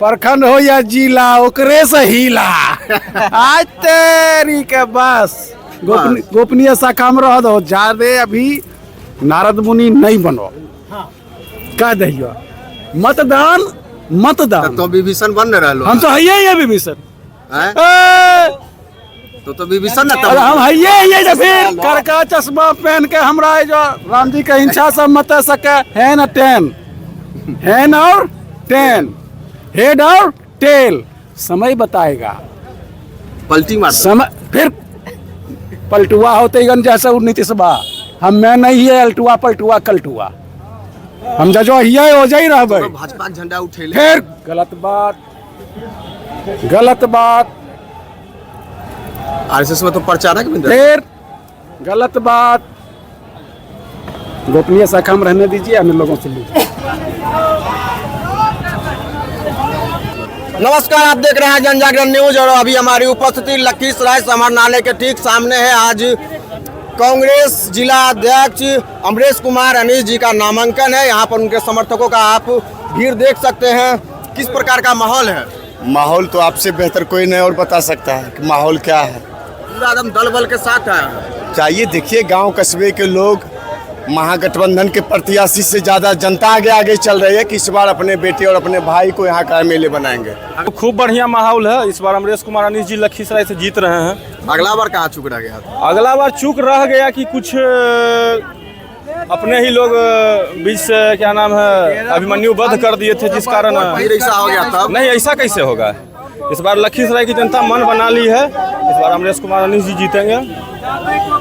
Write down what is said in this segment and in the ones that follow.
प्रखंड हो या जिला ओकरे से हिला आज तेरी के बस गोपनीय शाखा में रह दो ज्यादा अभी नारद मुनि नहीं बनो कह दियो मतदान तो विभीषण बन रहे हम तो है विभीषण तो विभीषण ना हम है जो फिर करका चश्मा पहन के हमरा जो राम जी के हिंसा सब मत सके है ना हैन और टेन हेड और टेल समय बताएगा पलटी मार समय फिर पलटुआ होते गन जैसा नीतीश बा हम मैं नहीं है अल्टुआ पलटुआ कलटुआ हम जो हिया हो जाई रहबे तो भाजपा के झंडा उठेले फिर गलत बात आरएसएस में तो प्रचारक भी फिर गलत बात गोपनीय शाखा में रहने दीजिए हमें लोगों से लीजिए। नमस्कार, आप देख रहे हैं जन जागरण न्यूज और अभी हमारी उपस्थिति लखीसराय समाहरणालय के ठीक सामने है। आज कांग्रेस जिला अध्यक्ष अमरेश कुमार अनीश जी का नामांकन है। यहाँ पर उनके समर्थकों का आप भीड़ देख सकते हैं। किस प्रकार का माहौल है? माहौल तो आपसे बेहतर कोई नहीं और बता सकता है कि माहौल क्या है। पूरा एकदम दल बल के साथ है। चाहिए देखिए गांव कस्बे के लोग महागठबंधन के प्रत्याशी से ज्यादा जनता आगे चल रही है कि इस बार अपने बेटे और अपने भाई को यहाँ का एमएलए बनाएंगे। खूब बढ़िया माहौल है। इस बार अमरेश कुमार अनीश जी लखीसराय से जीत रहे हैं। अगला बार कहाँ चूक रह गया था? अगला बार चूक रह गया कि कुछ अपने ही लोग बीच से क्या नाम है अभिमन्यु वध कर दिए थे, जिस कारण ऐसा हो गया था। नहीं, ऐसा कैसे होगा? इस बार लखीसराय की जनता मन बना ली है। इस बार अमरेश कुमार अनीश जी जीतेंगे।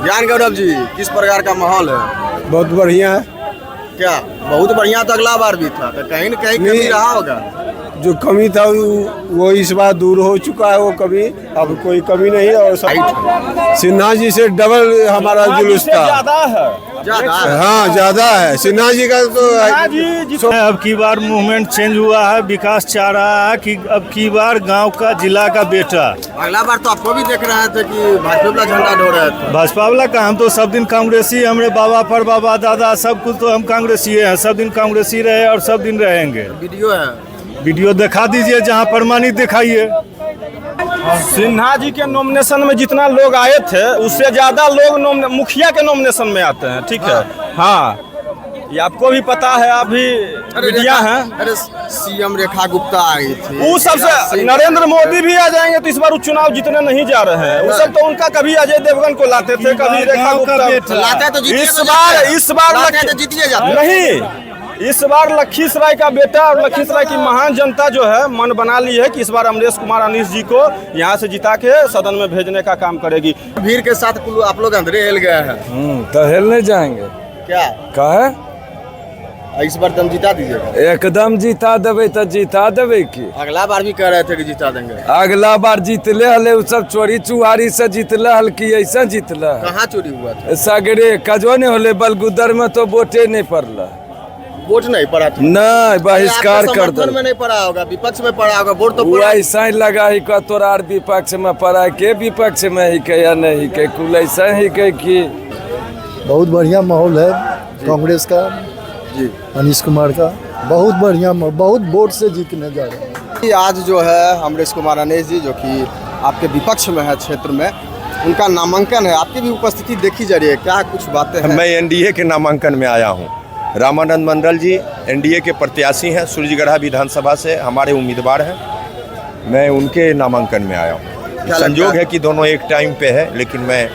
ज्ञान गौरव जी, किस प्रकार का माहौल है? बहुत बढ़िया है। क्या बहुत बढ़िया? तो अगला बार भी था, तो कहीं न कहीं कमी रहा होगा। जो कमी था वो इस बार दूर हो चुका है। वो कमी अब कोई कमी नहीं है। और सिन्हा जी से डबल हमारा जुलूस था। ज्यादा है। हाँ ज्यादा है। सिन्हा जी का तो अब की बार मूवमेंट चेंज हुआ है। विकास चाह रहा है कि अब की बार गांव का जिला का बेटा। अगला बार तो आपको भी देख रहे थे कि भाजपा वाला झंडा ढो रहे थे। भाजपा वाला का हम तो सब दिन कांग्रेसी, हमारे बाबा पर बाबा दादा सब कुछ तो हम कांग्रेसी हैं। सब दिन कांग्रेसी रहे और सब दिन रहेंगे। वीडियो है, वीडियो दिखा दीजिए, जहाँ प्रमाणित दिखाइए। सिन्हा जी के नॉमिनेशन में जितना लोग आए थे उससे ज्यादा लोग मुखिया के नॉमिनेशन में आते हैं। ठीक है, हाँ ये आपको भी पता है। अभी मीडिया है। अरे सीएम रेखा गुप्ता आई थी, वो सबसे नरेंद्र मोदी भी आ जाएंगे तो इस बार चुनाव जीतने नहीं जा रहे हैं। वो सब तो उनका कभी अजय देवगन को लाते थे, कभी रेखा गुप्ता लाते तो इस बार जीतिए जाते नहीं। इस बार लखीसराय का बेटा और लखीसराय की महान जनता जो है मन बना ली है कि इस बार अमरेश कुमार अनीश जी को यहाँ से जिता के सदन में भेजने का काम करेगी। भीड़ के साथ आप लोग अंदर हिल गए हैं। तो हिलने जाएंगे क्या कहे? इस बार तुम जिता दीजिएगा? एकदम जिता देवे तो जिता देवे की। अगला बार भी कह रहे थे कि जिता देंगे। अगला बार जीतले हले उ सब चोरी चुहारी से जीतले हल की ऐसा जीतला। कहाँ चोरी हुआ था? सगरे कजो ने होले बलगुदर में तो वोटे नहीं पड़ला। वोट नहीं पड़ा था? नहीं, बहिष्कार कर दो। में नहीं पड़ा होगा, विपक्ष में पड़ा होगा। वोट तो ऐसा ही लगा ही का तोरा विपक्ष में पड़ा के विपक्ष में ही के या नहीं के कुल ऐसा ही के कि बहुत बढ़िया माहौल है कांग्रेस का जी। अनीश कुमार का बहुत बढ़िया, बहुत वोट से जीतने जा रहे हैं। आज जो है अमरेश कुमार अनीश जी जो कि आपके विपक्ष में है क्षेत्र में, उनका नामांकन है। आपकी भी उपस्थिति देखी जा रही है, क्या कुछ बातें हैं? मैं एनडीए के नामांकन में आया हूँ। रामानंद मंडल जी एनडीए के प्रत्याशी हैं, सूरजगढ़ा विधानसभा से हमारे उम्मीदवार हैं। मैं उनके नामांकन में आया हूँ। संयोग है कि दोनों एक टाइम पे है, लेकिन मैं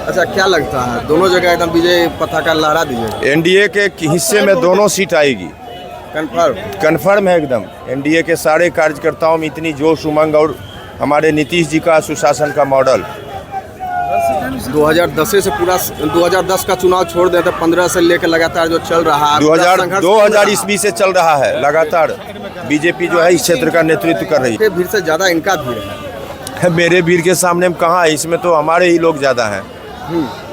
अच्छा क्या लगता है दोनों जगह एकदम विजय पताका लहरा दीजिए? एनडीए के हिस्से में दोनों सीट आएगी। कन्फर्म है एकदम। एनडीए के सारे कार्यकर्ताओं में इतनी जोश उमंग और हमारे नीतीश जी का सुशासन का मॉडल 2010 से पूरा 2010 का चुनाव छोड़ दें तो 15 से लेकर लगातार जो चल रहा है 2000 ईस्वी से चल रहा है लगातार। बीजेपी जो है इस क्षेत्र का नेतृत्व कर रही है। भीड़ से ज्यादा इनका भीड़ है। मेरे भीड़ के सामने में कहाँ है, इसमें तो हमारे ही लोग ज्यादा हैं।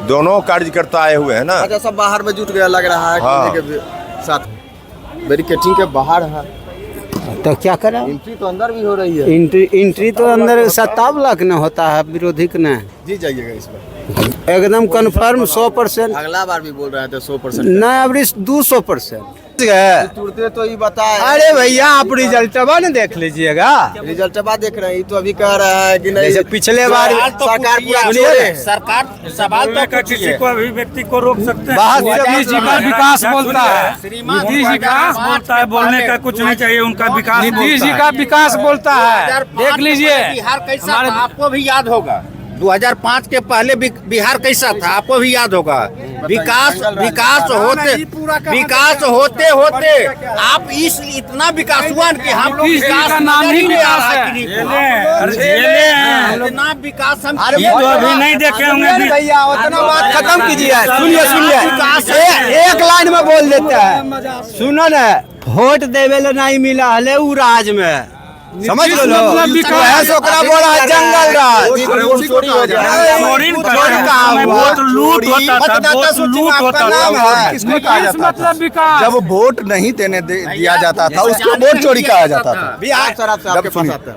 दोनों कार्यकर्ता आए हुए हैं ना। अच्छा, सब बाहर में जुट गया लग रहा है। हाँ। के साथ बैरिकेटिंग के बाहर है तो क्या करें? एंट्री तो अंदर भी हो रही है। एंट्री तो अंदर 57 न होता है, विरोधी का न जी जाइएगा इस बार एकदम कन्फर्म 100%। अगला बार भी बोल रहे थे 100%। नहीं, अब 200%। तुरते तो ये बताए। अरे भैया आप रिजल्टवा न देख लीजिएगा। रिजल्ट देख रहे हैं, ये तो अभी कह रहा है कि नहीं, जैसे पिछले बार सरकार पूरा सुनिए, सरकार सवाल तो किसी को अभी व्यक्ति को रोक सकते हैं। नीतीश जी का विकास बोलता है, नीतीश जी का बोलता है, बोलने का कुछ नहीं चाहिए, उनका विकास नीतीश जी का विकास बोलता है। देख लीजिए बिहार कैसा था आपको भी याद होगा। 2005 के पहले बिहार कैसा था आपको भी याद होगा। विकास होते होते आप इतना विकास हुआ कि हम लोग विकास का नाम ही विकास है। इतना विकास हम अभी नहीं देखे होंगे। भैया उतना बात खत्म कीजिए। सुनिए एक लाइन में बोल देते हैं। सुनो न, वोट देवे ला नहीं मिला है उ राज में, समझ लो। विकास ओकरा बोला है जंगल राज। चोरी हो जाए, मतलब विकास। जब वोट नहीं दिया जाता था उसको वोट चोरी कहा जाता था।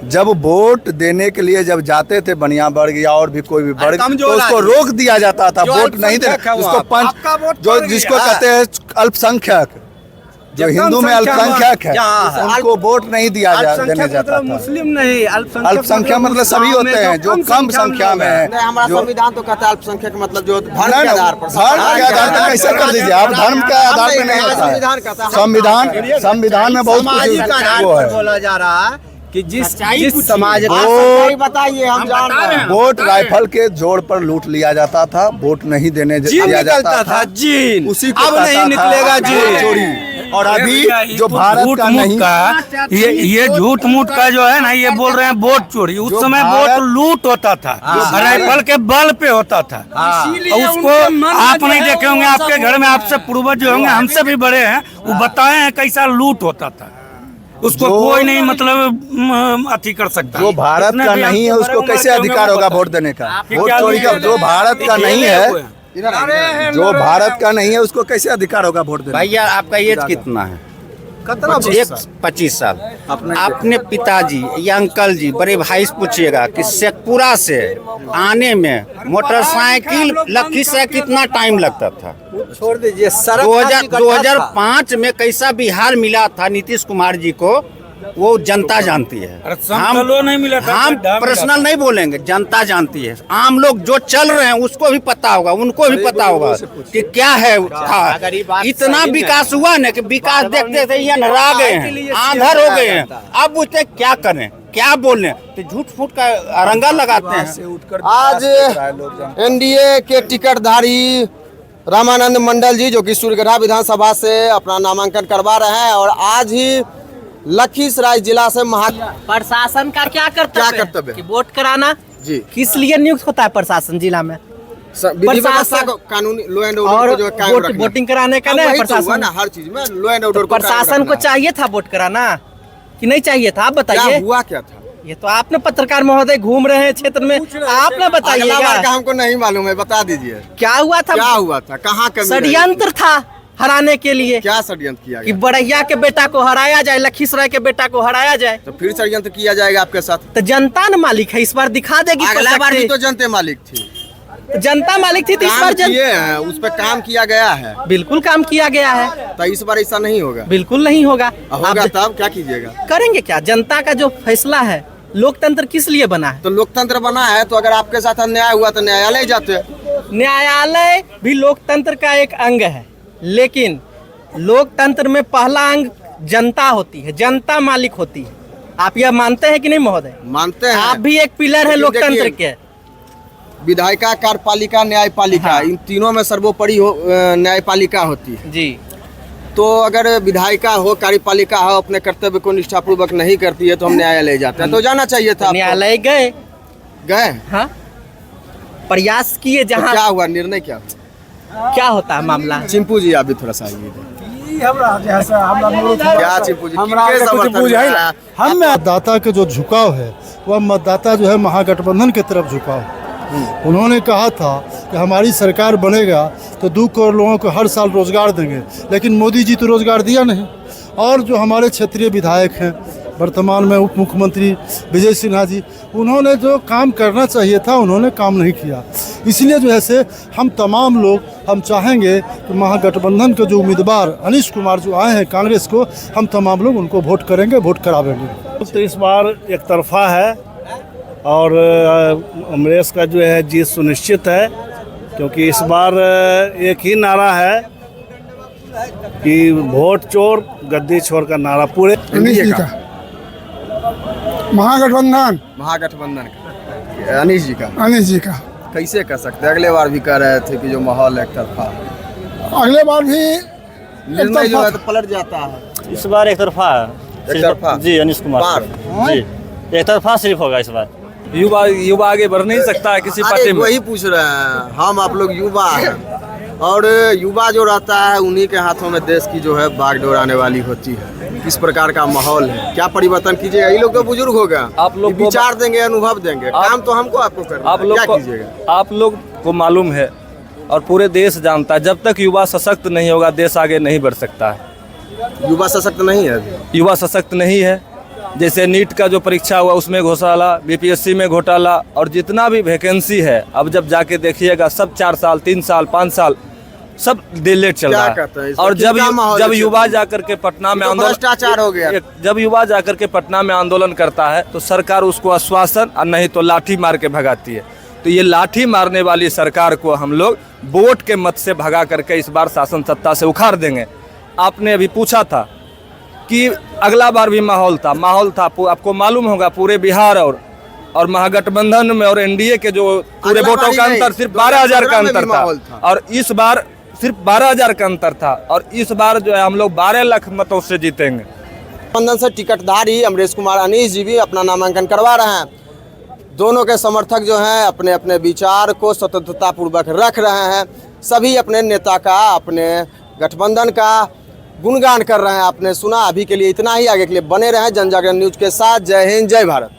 जब वोट देने के लिए जब जाते थे बनिया वर्ग या और भी कोई भी वर्ग, तो उसको रोक दिया जाता था। वोट नहीं देना, उसको पंच जो जिसको कहते हैं अल्पसंख्यक, जो हिंदू में अल्पसंख्यक है, उनको वोट नहीं देने जाता था। मुस्लिम नहीं, अल्पसंख्यक मतलब सभी होते हैं जो कम संख्या में है। हमारा संविधान तो कहता है अल्पसंख्यक मतलब जो धर्म के आधार पर। धर्म के आधार पर कैसे कर दीजिए आप? धर्म के आधार पर नहीं होता है। संविधान में बहुत कुछ वो है। बोला जा रहा है कि जिस समाज बताइए, हम जान रहे हैं। वोट राइफल के जोड़ पर लूट लिया जाता था, वोट नहीं देने दिया जाता था। जीन उसी को अब नहीं निकलेगा जीन चोरी। और अभी जो भारत का नहीं, ये झूठ मूठ का जो है ना, ये बोल रहे हैं वोट चोरी। उस समय वोट लूट होता था, राइफल के बल पे होता था। उसको आप नहीं देखे होंगे, आपके घर में आपसे पूर्वज जो होंगे, हमसे भी बड़े हैं, वो बताए हैं कैसा लूट होता था। उसको कोई नहीं मतलब अति कर सकता। जो भारत का नहीं है उसको कैसे अधिकार होगा वोट देने का? वोट चोरी का जो भारत का नहीं है, जो भारत का नहीं है उसको कैसे अधिकार होगा वोट देने? भैया आपका एज कितना है? 25 साल। अपने पिताजी या अंकल जी, बड़े भाई से पूछिएगा कि शेखपुरा से आने में मोटरसाइकिल लखीसराय कितना टाइम लगता था। छोड़ दीजिए। 2005 में कैसा बिहार मिला था नीतीश कुमार जी को, वो जनता जानती है। हम पर्सनल नहीं बोलेंगे, जनता जानती है। आम लोग जो चल रहे हैं उसको भी पता होगा, उनको भी पता होगा कि क्या है था। इतना विकास हुआ ना कि विकास देखते थे ये नरा गए हैं, आंधर हो गए हैं। अब पूछते क्या करें, क्या बोलें, तो झूठ फूट का अरंगा लगाते हैं। आज एनडीए के टिकटधारी रामानंद मंडल जी, जो कि सूर्यगढ़ा विधानसभा से अपना नामांकन करवा रहे हैं, और आज ही लखीसराय जिला से प्रशासन का क्या कर्तव्य कि वोट कराना जी। किस लिए नियुक्त होता है प्रशासन जिला में? कानूनी लो एंड ऑर्डर को जो कायम रखना, वोटिंग कराने का नहीं प्रशासन ना, हर चीज में लो एंड ऑर्डर। प्रशासन को चाहिए था वोट कराना कि नहीं चाहिए था? आप बताइए। हुआ क्या था? ये तो आपने पत्रकार महोदय घूम रहे हैं क्षेत्र में, आपने बताइएगा। हमको नहीं मालूम है, बता दीजिए क्या हुआ था? क्या हुआ था? कहाँ का षड्यंत्र था हराने के लिए। क्या षड्यंत्र किया कि बड़ैया के बेटा को हराया जाए, लखीसराय के बेटा को हराया जाए। तो फिर षड्यंत्र किया जाएगा आपके साथ? तो जनता न मालिक है, इस बार दिखा देगी। अगला बार भी तो जनता मालिक थी। जनता मालिक थी तो इस बार उस पर काम किया गया है। बिल्कुल काम किया गया है। तो इस बार ऐसा नहीं होगा? बिल्कुल नहीं होगा। होगा तब क्या कीजिएगा? करेंगे क्या? जनता का जो फैसला है, लोकतंत्र किस लिए बना है? तो लोकतंत्र बना है, तो अगर आपके साथ अन्याय हुआ तो न्यायालय जाते। न्यायालय भी लोकतंत्र का एक अंग है, लेकिन लोकतंत्र में पहला अंग जनता होती है, जनता मालिक होती है। आप यह मानते हैं कि नहीं महोदय? मानते हैं। आप भी एक पिलर है लोकतंत्र के। विधायिका, कार्यपालिका, न्यायपालिका, इन तीनों में सर्वोपरि न्यायपालिका होती है जी। तो अगर विधायिका हो, कार्यपालिका हो, अपने कर्तव्य को निष्ठापूर्वक नहीं करती है तो हम न्यायालय जाते हैं। तो जाना चाहिए था। न्यायालय गए? हाँ, प्रयास किए। जहाँ तो क्या हुआ? निर्णय क्या क्या होता है मामला? चिंपू जी, आप भी थोड़ा सा हम मतदाता का जो झुकाव है वह मतदाता जो है महागठबंधन की तरफ झुकाव है। उन्होंने कहा था कि हमारी सरकार बनेगा तो 2 करोड़ लोगों को हर साल रोजगार देंगे, लेकिन मोदी जी तो रोजगार दिया नहीं। और जो हमारे क्षेत्रीय विधायक हैं, वर्तमान में उप मुख्यमंत्री विजय सिन्हा जी, उन्होंने जो काम करना चाहिए था उन्होंने काम नहीं किया। इसलिए जो है से हम तमाम लोग हम चाहेंगे कि महागठबंधन के जो उम्मीदवार अनीश कुमार जो आए हैं कांग्रेस को, हम तमाम लोग उनको वोट करेंगे, वोट करावेंगे। तो इस बार एक तरफा है और अमरेश का जो है जीत सुनिश्चित है, क्योंकि इस बार एक ही नारा है कि वोट चोर गद्दी छोर का नारा पूरे अनीश जी का महागठबंधन का अनीश जी का अनीश जी का कैसे कर सकते हैं? अगले बार भी कह रहे थे कि जो माहौल एक तरफा, अगले बार भी निर्णय जो है तो पलट जाता है। इस बार एक तरफा है। एक तरफा जी अनीश कुमार जी एक तरफा सिर्फ होगा इस बार। युवा आगे बढ़ नहीं सकता है किसी पार्टी में। वही पूछ रहे हैं हम, आप लोग युवा हैं और युवा जो रहता है उन्हीं के हाथों में देश की जो है बागडोर आने वाली होती है। किस प्रकार का माहौल है, क्या परिवर्तन कीजिएगा? ये लोग तो बुजुर्ग हो गए, आप लोग विचार देंगे, अनुभव देंगे, काम तो हमको आपको करना है। क्या कीजिएगा? आप लोग को मालूम है और पूरे देश जानता है, जब तक युवा सशक्त नहीं होगा देश आगे नहीं बढ़ सकता है। युवा सशक्त नहीं है, युवा सशक्त नहीं है। जैसे नीट का जो परीक्षा हुआ उसमें घोटाला, बीपीएससी में घोटाला, और जितना भी वैकेंसी है अब जब जाके देखिएगा सब 4 साल 3 साल 5 साल सब डिलेट चल रहा है। और जब युवा जाकर के पटना में आंदोलन, भ्रष्टाचार हो गया, जब युवा जाकर के पटना में आंदोलन करता है तो सरकार उसको आश्वासन और नहीं तो लाठी मार के भगाती है। तो ये लाठी मारने वाली सरकार को हम लोग वोट के मत से भगा करके इस बार शासन सत्ता से उखाड़ देंगे। आपने अभी पूछा था कि अगला बार भी माहौल था, आपको मालूम होगा पूरे बिहार और महागठबंधन में और एनडीए के जो पूरे वोटों का अंतर सिर्फ 12,000 का अंतर था, और इस बार सिर्फ 12,000 का अंतर था, और इस बार जो है हम लोग 12 लाख मतों से जीतेंगे। गठबंधन से टिकटधारी अमरेश कुमार अनीश जी भी अपना नामांकन करवा रहे हैं। दोनों के समर्थक जो हैं अपने अपने विचार को स्वतंत्रता पूर्वक रख रहे हैं। सभी अपने नेता का, अपने गठबंधन का गुणगान कर रहे हैं। आपने सुना, अभी के लिए इतना ही। आगे के लिए बने रहें जनजागरण न्यूज के साथ। जय हिंद, जय भारत।